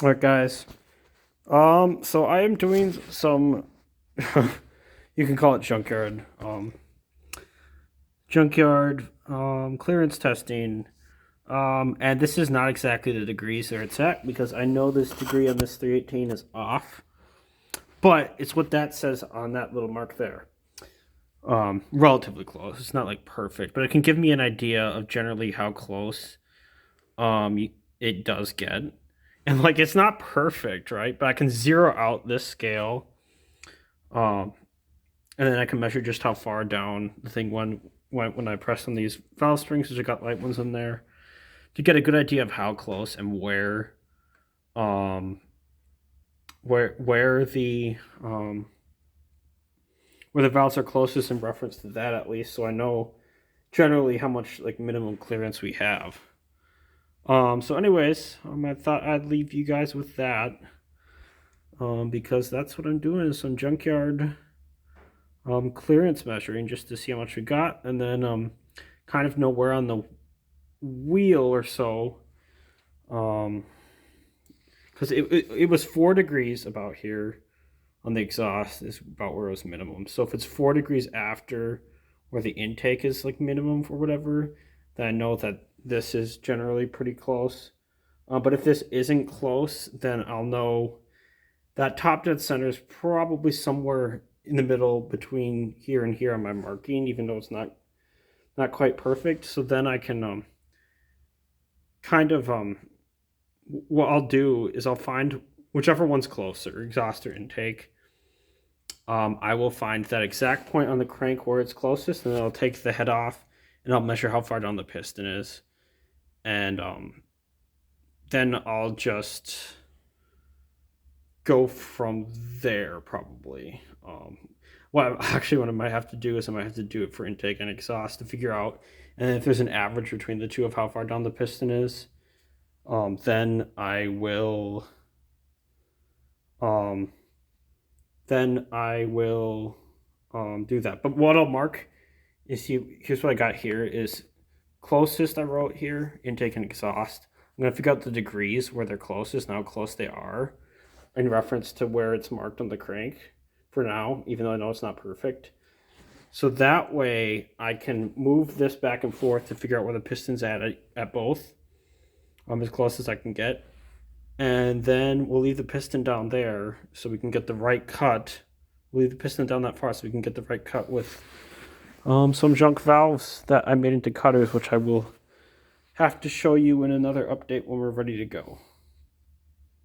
All right, guys. So I am doing some, you can call it junkyard clearance testing. And this is not exactly the degrees that it's at because I know this degree on this 318 is off, but it's what that says on that little mark there. Relatively close. It's not like perfect, but it can give me an idea of generally how close it does get. And like it's not perfect, right? But I can zero out this scale, um, and then I can measure just how far down the thing went when I press on these valve springs, which I got light ones in there, to get a good idea of how close and um, where where the valves are closest in reference to that at least, so I know generally how much like minimum clearance we have. So anyways, I thought I'd leave you guys with that. Because that's what I'm doing is some junkyard clearance measuring just to see how much we got, and then kind of know where on the wheel or so, because it was 4 degrees about here on the exhaust is about where it was minimum. So if it's 4 degrees after where the intake is like minimum or whatever, then I know that this is generally pretty close. But if this isn't close, then I'll know that top dead center is probably somewhere in the middle between here and here on my marking, even though it's not quite perfect. So then I can kind of what I'll do is I'll find whichever one's closer, exhaust or intake. I will find that exact point on the crank where it's closest, and then I'll take the head off and I'll measure how far down the piston is, and then I'll just go from there probably. Well, actually, what I might have to do is I might have to do it for intake and exhaust to figure out, and if there's an average between the two of how far down the piston is, then I will, um, do that. But what I'll mark is here's what I got here is closest I wrote here intake and exhaust. I'm gonna figure out the degrees where they're closest and how close they are in reference to where it's marked on the crank for now, even though I know it's not perfect. So that way I can move this back and forth to figure out where the piston's at both, as close as I can get. And then we'll leave the piston down there so we can get the right cut. We'll leave the piston down that far so we can get the right cut with some junk valves that I made into cutters, which I will have to show you in another update when we're ready to go.